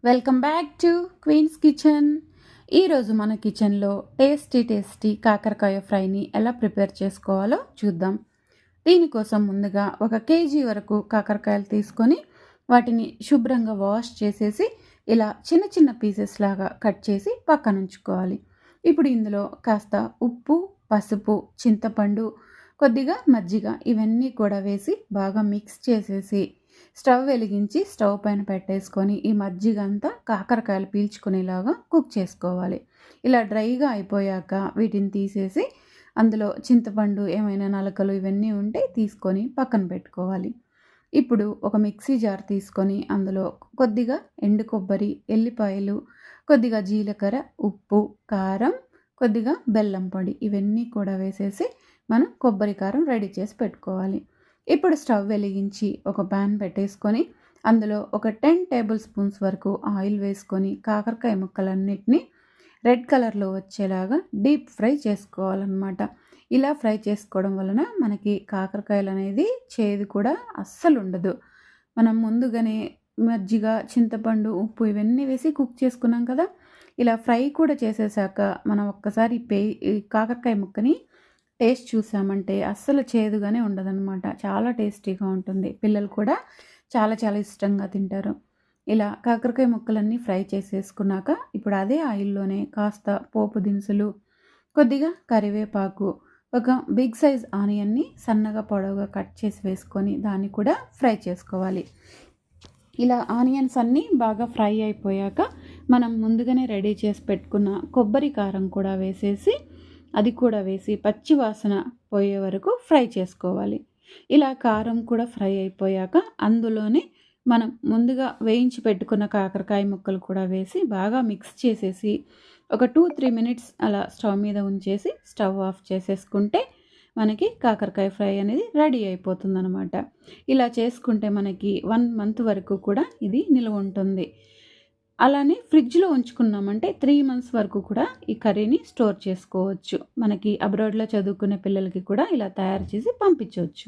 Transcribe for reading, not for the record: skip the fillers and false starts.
Welcome back to Queen's kitchen. ఈరోజు మన కిచెన్లో టేస్టీ కాకరకాయ ఫ్రైని ఎలా ప్రిపేర్ చేసుకోవాలో చూద్దాం. దీనికోసం ముందుగా 1 కేజీ వరకు కాకరకాయలు తీసుకొని వాటిని శుభ్రంగా వాష్ చేసేసి ఇలా చిన్న చిన్న పీసెస్ లాగా కట్ చేసి పక్కన ఉంచుకోవాలి. ఇప్పుడు ఇందులో కాస్త ఉప్పు, పసుపు, చింతపండు, కొద్దిగా మజ్జిగ ఇవన్నీ కూడా వేసి బాగా మిక్స్ చేసేసి స్టవ్ వెలిగించి స్టవ్ పైన పెట్టేసుకొని ఈ మజ్జిగ అంతా కాకరకాయలు పీల్చుకునేలాగా కుక్ చేసుకోవాలి. ఇలా డ్రైగా అయిపోయాక వీటిని తీసేసి అందులో చింతపండు ఏమైనా నలకలు ఇవన్నీ ఉంటే తీసుకొని పక్కన పెట్టుకోవాలి. ఇప్పుడు ఒక మిక్సీ జార్ తీసుకొని అందులో కొద్దిగా ఎండు కొబ్బరి, ఎల్లిపాయలు, కొద్దిగా జీలకర్ర, ఉప్పు, కారం, కొద్దిగా బెల్లం పొడి ఇవన్నీ కూడా వేసేసి మనం కొబ్బరి కారం రెడీ చేసి పెట్టుకోవాలి. ఇప్పుడు స్టవ్ వెలిగించి ఒక ప్యాన్ పెట్టేసుకొని అందులో ఒక 10 టేబుల్ స్పూన్స్ వరకు ఆయిల్ వేసుకొని కాకరకాయ ముక్కలన్నిటినీ రెడ్ కలర్లో వచ్చేలాగా డీప్ ఫ్రై చేసుకోవాలన్నమాట. ఇలా ఫ్రై చేసుకోవడం వలన మనకి కాకరకాయలు అనేది చేదు కూడా అస్సలు ఉండదు. మనం ముందుగానే మజ్జిగ, చింతపండు, ఉప్పు ఇవన్నీ వేసి కుక్ చేసుకున్నాం కదా. ఇలా ఫ్రై కూడా చేసేసాక మనం ఒక్కసారి ఈ కాకరకాయ ముక్కని టేస్ట్ చూసామంటే అస్సలు చేదుగానే ఉండదన్నమాట. చాలా టేస్టీగా ఉంటుంది. పిల్లలు కూడా చాలా చాలా ఇష్టంగా తింటారు. ఇలా కాకరకాయ ముక్కలన్నీ ఫ్రై చేసేసుకున్నాక ఇప్పుడు అదే ఆయిల్లోనే కాస్త పోపు దినుసులు, కొద్దిగా కరివేపాకు, ఒక బిగ్ సైజ్ ఆనియన్ని సన్నగా పొడవుగా కట్ చేసి వేసుకొని దాన్ని కూడా ఫ్రై చేసుకోవాలి. ఇలా ఆనియన్స్ అన్నీ బాగా ఫ్రై అయిపోయాక మనం ముందుగానే రెడీ చేసి పెట్టుకున్న కొబ్బరి కారం కూడా వేసేసి అది కూడా వేసి పచ్చి వాసన పోయే వరకు ఫ్రై చేసుకోవాలి. ఇలా కారం కూడా ఫ్రై అయిపోయాక అందులోనే మనం ముందుగా వేయించి పెట్టుకున్న కాకరకాయ ముక్కలు కూడా వేసి బాగా మిక్స్ చేసేసి ఒక 2-3 మినిట్స్ అలా స్టవ్ మీద ఉంచేసి స్టవ్ ఆఫ్ చేసేసుకుంటే మనకి కాకరకాయ ఫ్రై అనేది రెడీ అయిపోతుందన్నమాట. ఇలా చేసుకుంటే మనకి 1 మంత్ వరకు కూడా ఇది నిల్వ ఉంటుంది. అలానే ఫ్రిడ్జ్లో ఉంచుకున్నామంటే 3 మంత్స్ వరకు కూడా ఈ కర్రీని స్టోర్ చేసుకోవచ్చు. మనకి అబ్రాడ్లో చదువుకునే పిల్లలకి కూడా ఇలా తయారు చేసి పంపించవచ్చు.